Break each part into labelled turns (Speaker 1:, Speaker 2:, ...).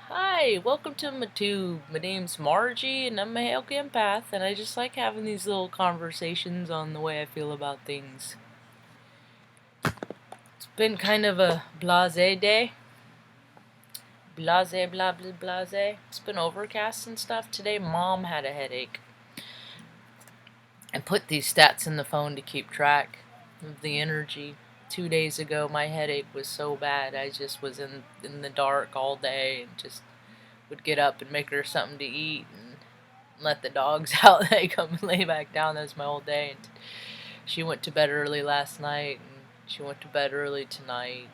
Speaker 1: Hi, welcome to my tube. My name's Margie, and I'm a Hail Empath, and I just like having these little conversations on the way I feel about things. It's been kind of a blasé day. Blasé, blah, blah, blasé. It's been overcast and stuff. Today, Mom had a headache. I put these stats in the phone to keep track of the energy. 2 days ago, my headache was so bad. I just was in the dark all day and just would get up and make her something to eat and let the dogs out. They come and lay back down. That was my whole day. And she went to bed early last night, and she went to bed early tonight.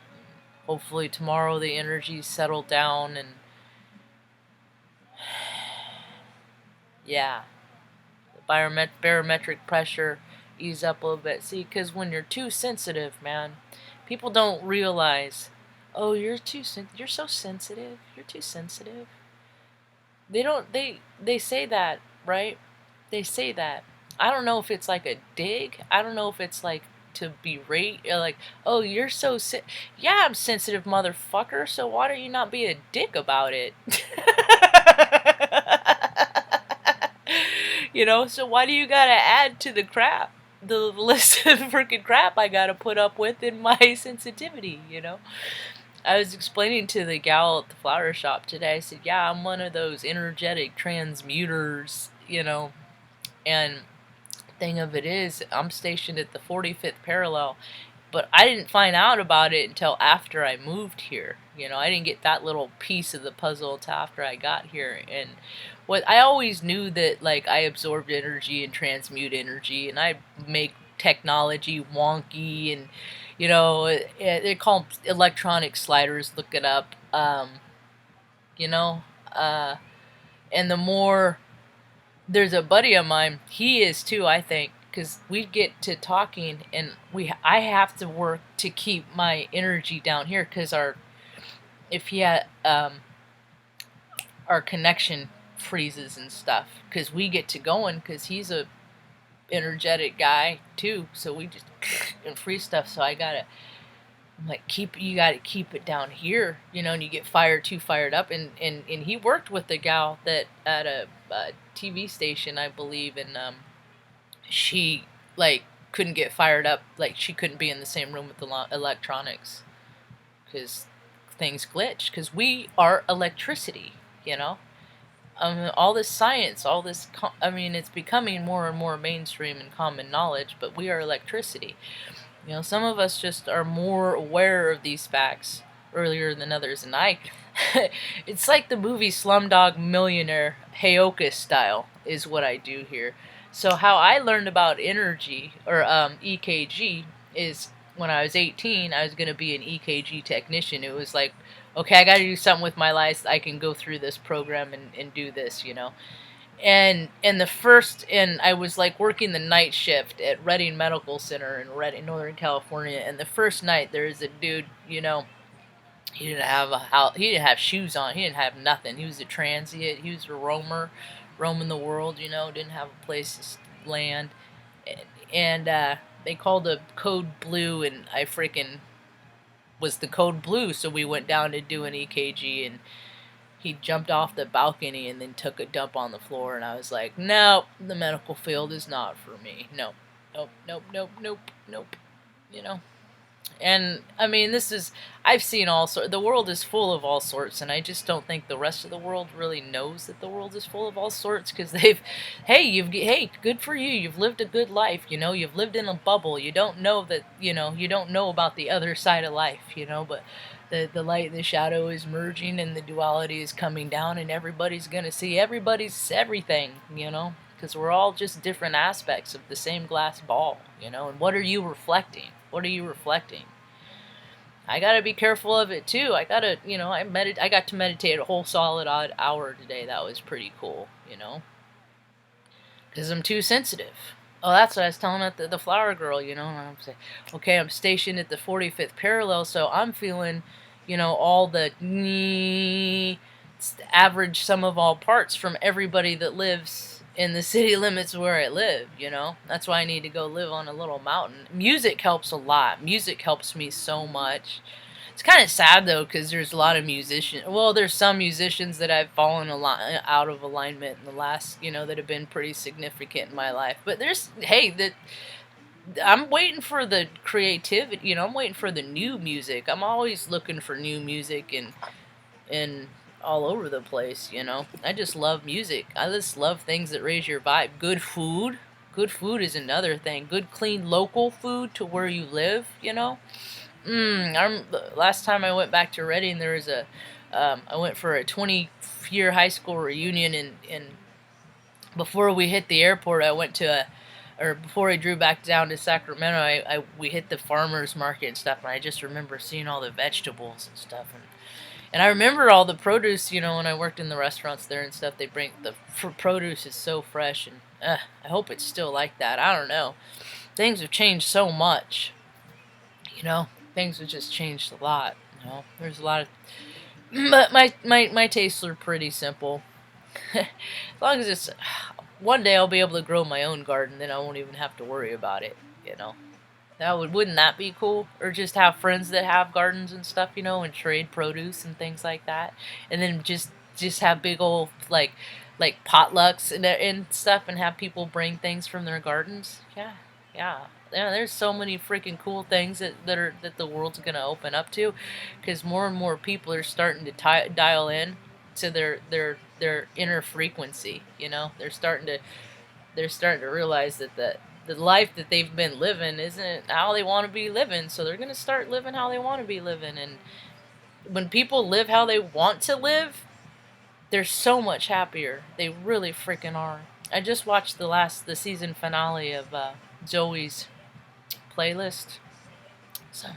Speaker 1: Hopefully tomorrow the energy's settled down, and yeah, the barometric pressure ease up a little bit. See, because when you're too sensitive, man, people don't realize, oh, you're so sensitive. You're too sensitive. They don't. They say that, right? They say that. I don't know if it's like a dig. I don't know if it's like to berate, like, oh, you're so yeah, I'm sensitive, motherfucker. So why don't you not be a dick about it? So why do you gotta add to the crap, the list of freaking crap I gotta put up with in my sensitivity? I was explaining to the gal at the flower shop today. I said, yeah, I'm one of those energetic transmuters. And thing of it is, I'm stationed at the 45th parallel, but I didn't find out about it until after I moved here. I didn't get that little piece of the puzzle until after I got here. And what I always knew that, like, I absorbed energy and transmute energy, and I make technology wonky, and they're called electronic sliders. Look it up. You know, uh, and the more there's a buddy of mine. He is too, I think, because we get to talking, and I have to work to keep my energy down here because if he had our connection freezes and stuff because we get to going because he's a energetic guy too, so we just and free stuff. So I'm like, you gotta keep it down here, and you get too fired up. And he worked with the gal that at a TV station, I believe, and she, like, couldn't get fired up. Like, she couldn't be in the same room with the electronics because things glitch. Because we are electricity, you know. All this science, it's becoming more and more mainstream and common knowledge, but we are electricity. Some of us just are more aware of these facts earlier than others, and it's like the movie Slumdog Millionaire, Heyoka style, is what I do here. So how I learned about energy, or EKG, is when I was 18, I was going to be an EKG technician. It was like, okay, I got to do something with my life. I can go through this program and do this. And I was like working the night shift at Redding Medical Center in Redding, Northern California. And the first night, there was a dude, he didn't have a house, he didn't have shoes on, he didn't have nothing. He was a transient, he was a roamer, roaming the world, didn't have a place to land. And they called a code blue, and I freaking was the code blue. So we went down to do an EKG, and he jumped off the balcony and then took a dump on the floor, and I was like, nope, the medical field is not for me. Nope, nope, nope, nope, nope, nope. You know? And, I've seen all sorts, the world is full of all sorts, and I just don't think the rest of the world really knows that the world is full of all sorts, because hey, good for you, you've lived a good life, you've lived in a bubble, you don't know that, you don't know about the other side of life, but the light and the shadow is merging, and the duality is coming down, and everybody's gonna see everybody's everything, because we're all just different aspects of the same glass ball, and what are you reflecting? What are you reflecting? I gotta be careful of it too. I gotta, I got to meditate a whole solid odd hour today. That was pretty cool, because I'm too sensitive. Oh, that's what I was telling the flower girl, and I'm saying, okay, I'm stationed at the 45th parallel, so I'm feeling, all the average sum of all parts from everybody that lives in the city limits where I live, That's why I need to go live on a little mountain. Music helps a lot. Music helps me so much. It's kind of sad though, because there's a lot of musicians. Well, there's some musicians that I've fallen out of alignment in the last, that have been pretty significant in my life. But there's, hey, that I'm waiting for the creativity. I'm waiting for the new music. I'm always looking for new music and all over the place. I just love music. I just love things that raise your vibe. Good food. Good food is another thing. Good, clean, local food to where you live. Last time I went back to Reading, there was I went for a 20-year high school reunion, and before we hit the airport, or before I drew back down to Sacramento, we hit the farmers market and stuff, and I just remember seeing all the vegetables and stuff, and I remember all the produce, when I worked in the restaurants there and stuff. They bring the produce is so fresh, and I hope it's still like that. I don't know. Things have changed so much, Things have just changed a lot, There's a lot of, but my tastes are pretty simple. As long as it's, one day I'll be able to grow my own garden, then I won't even have to worry about it, Wouldn't that be cool? Or just have friends that have gardens and stuff, and trade produce and things like that. And then just have big old like potlucks and stuff, and have people bring things from their gardens. Yeah. There's so many freaking cool things that the world's gonna open up to, because more and more people are starting to dial in to their inner frequency. They're starting to realize that the life that they've been living isn't how they want to be living, so they're gonna start living how they want to be living. And when people live how they want to live, they're so much happier. They really freaking are. I just watched the season finale of Joey's Playlist. So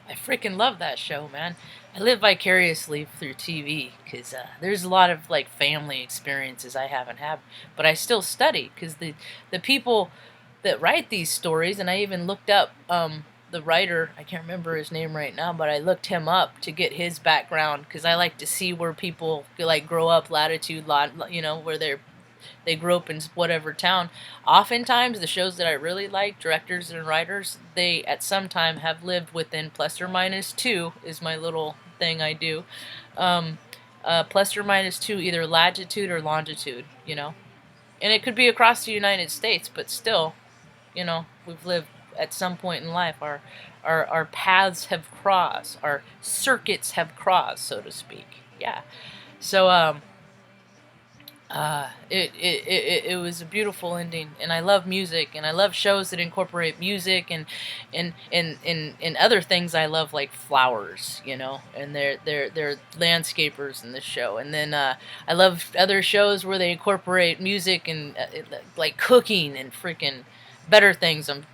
Speaker 1: I freaking love that show, man. I live vicariously through TV, because there's a lot of family experiences I haven't had, but I still study, because the people that write these stories, and I even looked up the writer. I can't remember his name right now, but I looked him up to get his background, because I like to see where people grow up, latitude, where they grew up in whatever town. Oftentimes, the shows that I really like, directors and writers, they at some time have lived within ±2 is my little thing I do. ±2, either latitude or longitude, And it could be across the United States, but still, we've lived at some point in life. Our paths have crossed. Our circuits have crossed, so to speak. Yeah. So, it was a beautiful ending, and I love music, and I love shows that incorporate music and other things. I love flowers, and they're landscapers in this show. And then I love other shows where they incorporate music and cooking and freaking better things. I'm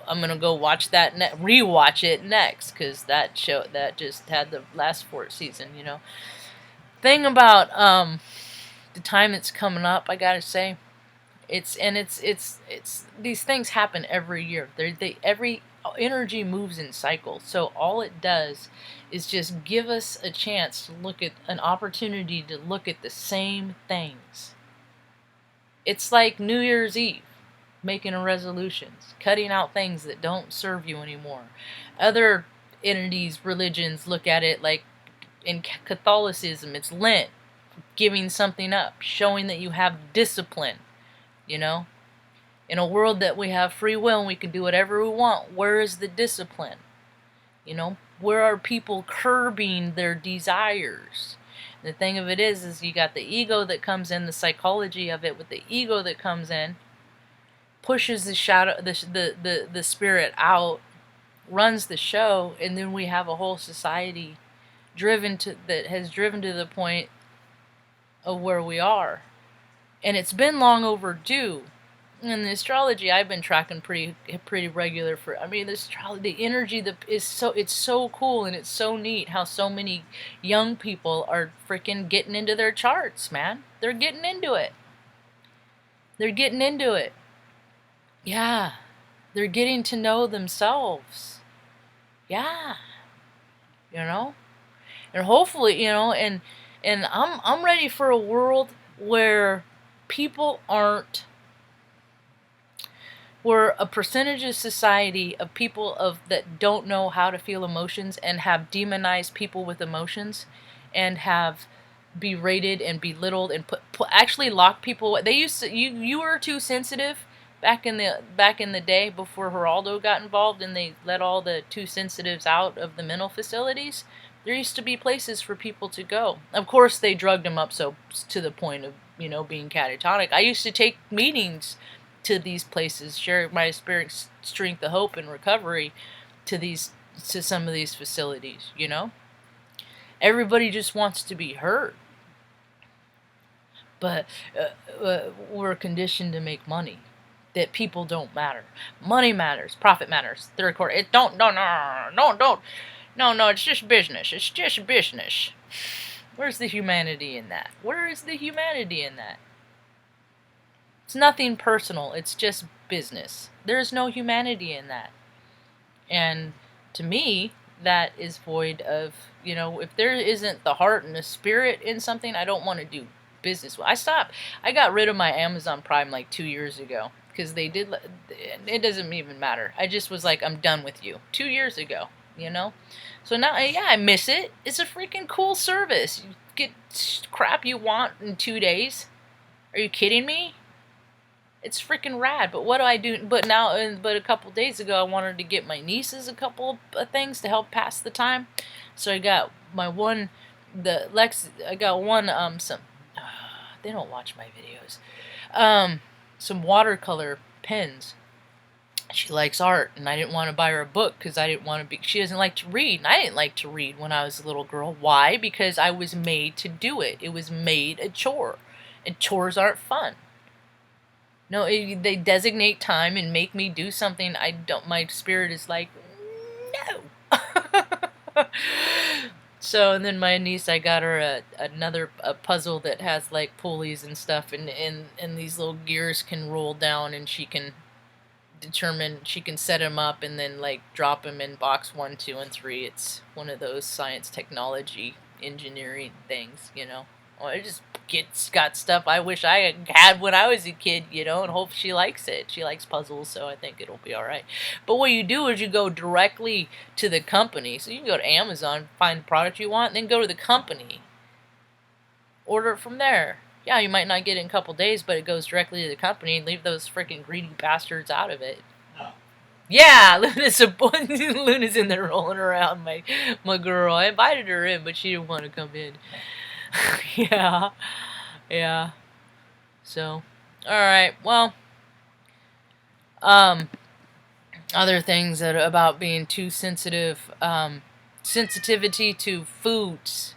Speaker 1: gonna go watch that, rewatch it next, because that show that just had the last 4th season. Thing about the time that's coming up, I gotta say, it's these things happen every year. Every energy moves in cycles, so all it does is just give us a chance to look at an opportunity to look at the same things. It's like New Year's Eve, making resolutions, cutting out things that don't serve you anymore. Other entities, religions look at it like, in Catholicism, it's Lent, giving something up, showing that you have discipline, In a world that we have free will and we can do whatever we want, where is the discipline? Where are people curbing their desires? The thing of it is you got the ego that comes in, the psychology of it with the ego that comes in, pushes the shadow, the spirit out, runs the show, and then we have a whole society that has driven to the point of where we are. And it's been long overdue. And the astrology I've been tracking pretty regular for. The energy it's so cool, and it's so neat how so many young people are freaking getting into their charts, man. They're getting into it. Yeah. They're getting to know themselves. Yeah. And hopefully, and I'm ready for a world where people aren't we're a percentage of society of people that don't know how to feel emotions and have demonized people with emotions and have berated and belittled and actually locked people. They used to, you were too sensitive back in the day before Geraldo got involved and they let all the too sensitives out of the mental facilities. There used to be places for people to go. Of course, they drugged them up so to the point of being catatonic. I used to take meetings to these places, share my experience, strength of hope and recovery to some of these facilities. Everybody just wants to be heard, but we're conditioned to make money. That people don't matter. Money matters. Profit matters. Third quarter. It don't. No. No. It's just business. It's just business. Where's the humanity in that? Where is the humanity in that? It's nothing personal. It's just business. There's no humanity in that. And to me, that is void of, if there isn't the heart and the spirit in something, I don't want to do business. I got rid of my Amazon Prime like 2 years ago because they did, it doesn't even matter. I just was like, I'm done with you 2 years ago, So now, yeah, I miss it. It's a freaking cool service. You get crap you want in 2 days. Are you kidding me? It's freaking rad. But what do I do? But a couple days ago, I wanted to get my nieces a couple of things to help pass the time. So I got I got one, they don't watch my videos. Some watercolor pens. She likes art, and I didn't want to buy her a book because I didn't want to she doesn't like to read, and I didn't like to read when I was a little girl. Why? Because I was made to do it. It was made a chore, and chores aren't fun. No, they designate time and make me do something I don't. My spirit is like, no. So, and then my niece, I got her another puzzle that has like pulleys and stuff, and these little gears can roll down, and she can set them up and then like drop them in box 1, 2, and 3. It's one of those science, technology, engineering things, It just got stuff I wish I had when I was a kid, and hope she likes it. She likes puzzles, so I think it'll be all right. But what you do is you go directly to the company. So you can go to Amazon, find the product you want, and then go to the company. Order it from there. Yeah, you might not get it in a couple days, but it goes directly to the company and leave those freaking greedy bastards out of it. Oh. Yeah, Luna's in there rolling around, my girl. I invited her in, but she didn't want to come in. Yeah. So, alright, well, other things about being too sensitive, sensitivity to foods.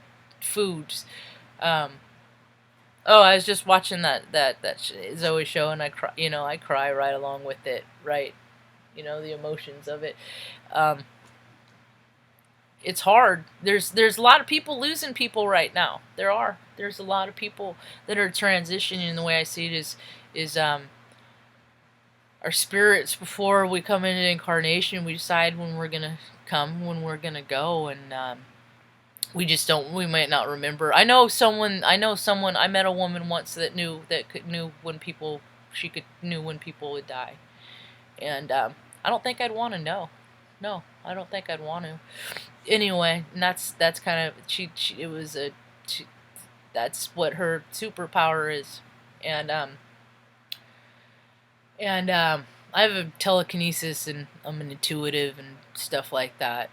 Speaker 1: Oh, I was just watching that Zoe show, and I cry right along with it, right? The emotions of it. It's hard. There's a lot of people losing people right now. There's a lot of people that are transitioning. And the way I see it is our spirits, before we come into incarnation, we decide when we're gonna come, when we're gonna go, and we might not remember. I met a woman once that knew when people would die. And I don't think I'd want to know. No, I don't think I'd want to. Anyway, and that's kind of that's what her superpower is. And I have a telekinesis, and I'm an intuitive and stuff like that.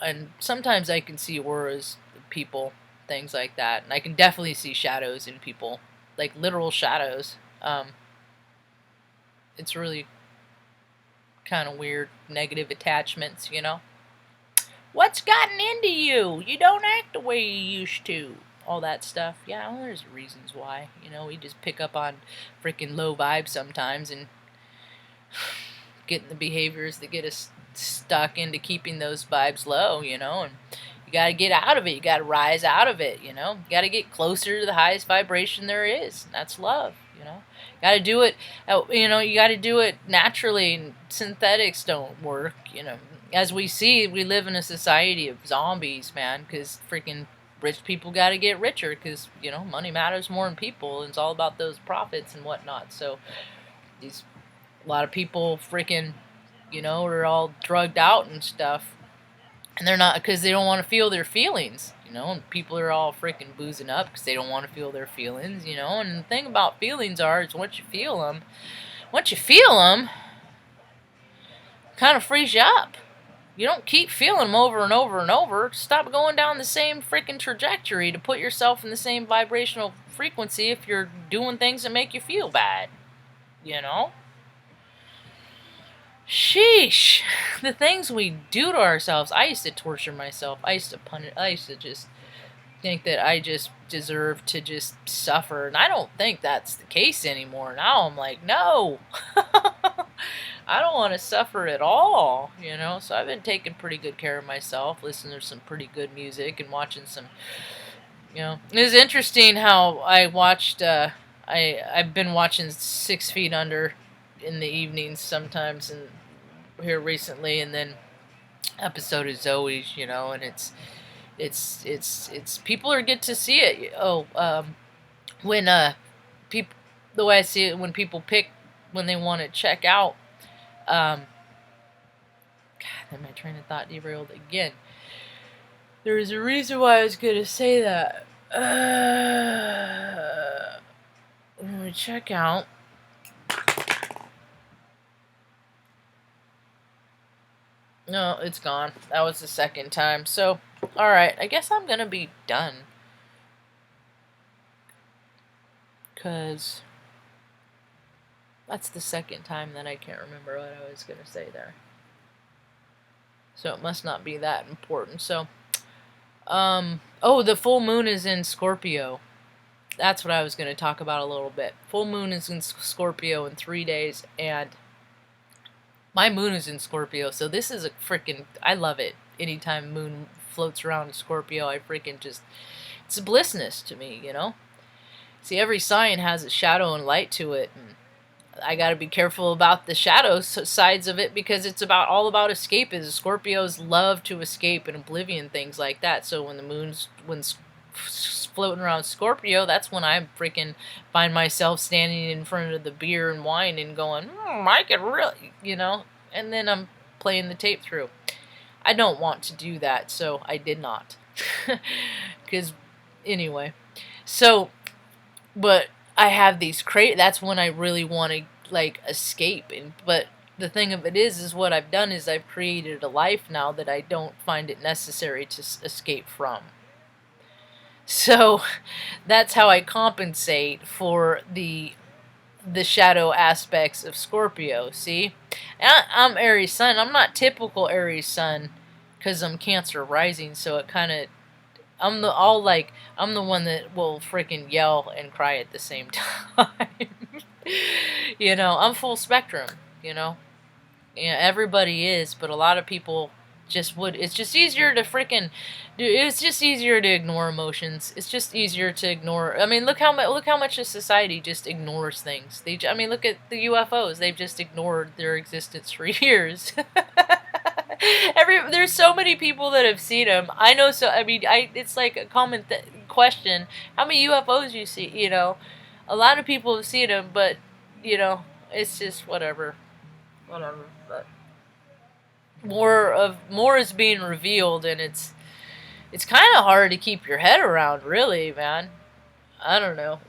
Speaker 1: And sometimes I can see auras of people, things like that. And I can definitely see shadows in people, like literal shadows. It's really kind of weird, negative attachments, What's gotten into you? You don't act the way you used to. All that stuff. Yeah, well, there's reasons why. We just pick up on freaking low vibes sometimes and get in the behaviors that get us stuck into keeping those vibes low, and you got to get out of it. You got to rise out of it, You got to get closer to the highest vibration there is. And that's love, Got to do it, you got to do it naturally, and synthetics don't work, As we see, we live in a society of zombies, man, because freaking rich people got to get richer because, money matters more than people, and it's all about those profits and whatnot. So these A lot of people freaking, you know, are all drugged out and stuff. And they're not, because they don't want to feel their feelings, you know, and people are all freaking boozing up because they don't want to feel their feelings, you know. And the thing about feelings is once you feel them, kind of frees you up. You don't keep feeling them over and over and over. Stop going down the same freaking trajectory to put yourself in the same vibrational frequency if you're doing things that make you feel bad, you know. Sheesh. The things we do to ourselves. I used to torture myself. I used to punish. I used to just think that I just deserve to just suffer. And I don't think that's the case anymore. Now I'm like, no. I don't want to suffer at all, you know. So I've been taking pretty good care of myself, listening to some pretty good music and watching some, you know. It was interesting how I watched, I've been watching 6 Feet Under in the evenings sometimes, and here recently, and then episode of Zoe's, you know, and it's people are get to see it. When people, the way I see it, when people pick when they want to check out, God, then my train of thought derailed again. There was a reason why I was gonna say that. When we check out. No, it's gone. That was the second time. So, alright, I guess I'm gonna be done. Because that's the second time that I can't remember what I was gonna say there. So it must not be that important. So, oh, the full moon is in Scorpio. That's what I was gonna talk about a little bit. Full moon is in Scorpio in 3 days, and my moon is in Scorpio, so this is a freaking, I love it. Anytime moon floats around in Scorpio, I freaking just, it's a blissness to me, you know? See, every sign has a shadow and light to it, and I gotta be careful about the shadow sides of it because it's all about escapism. Scorpios love to escape and oblivion, things like that. So when the moon's floating around Scorpio, that's when I freaking find myself standing in front of the beer and wine and going, I could really, you know, and then I'm playing the tape through. I don't want to do that, so I did not. Because, anyway. So, but I have these that's when I really want to, like, escape. But the thing of it is what I've done is I've created a life now that I don't find it necessary to escape from. So that's how I compensate for the shadow aspects of Scorpio, see? And I'm Aries Sun. I'm not typical Aries Sun because I'm Cancer rising, so it kind of, I'm the one that will freaking yell and cry at the same time. You know, I'm full spectrum, you know? Yeah, everybody is, but a lot of people just would. It's just easier to freaking, it's just easier to ignore emotions. It's just easier to ignore. I mean, look how much of society just ignores things. I mean, look at the UFOs. They've just ignored their existence for years. There's so many people that have seen them. I know. So I mean, it's like a common question. How many UFOs you see? You know, a lot of people have seen them, but you know, it's just whatever. But more is being revealed, and it's kind of hard to keep your head around, really, man. I don't know.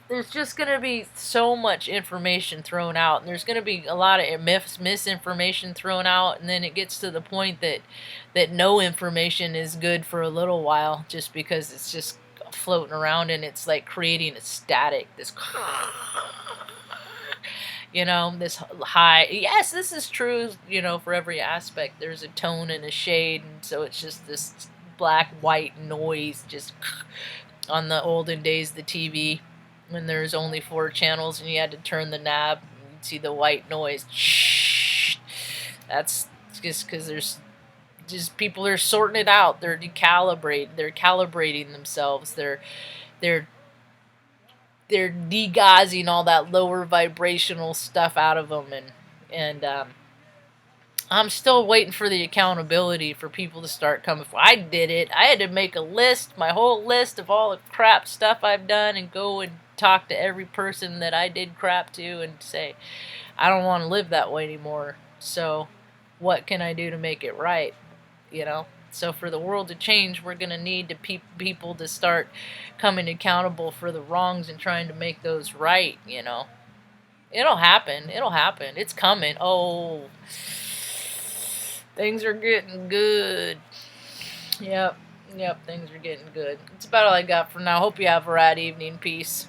Speaker 1: There's just going to be so much information thrown out, and there's going to be a lot of misinformation thrown out, and then it gets to the point that no information is good for a little while just because it's just floating around, and it's like creating a static, this you know, this high, yes, this is true, you know, for every aspect. There's a tone and a shade, and so it's just this black, white noise, just on the olden days, the TV, when there's only 4 channels and you had to turn the knob, and you'd see the white noise. That's just because there's just people are sorting it out. They're calibrating themselves. They're degauzing all that lower vibrational stuff out of them, and I'm still waiting for the accountability for people to start coming. I did it. I had to make a list, my whole list of all the crap stuff I've done, and go and talk to every person that I did crap to and say, I don't want to live that way anymore. So, what can I do to make it right? You know? So, for the world to change, we're going to need people to start coming accountable for the wrongs and trying to make those right, you know? It'll happen. It'll happen. It's coming. Oh, things are getting good. Yep. Yep, things are getting good. That's about all I got for now. Hope you have a rad evening. Peace.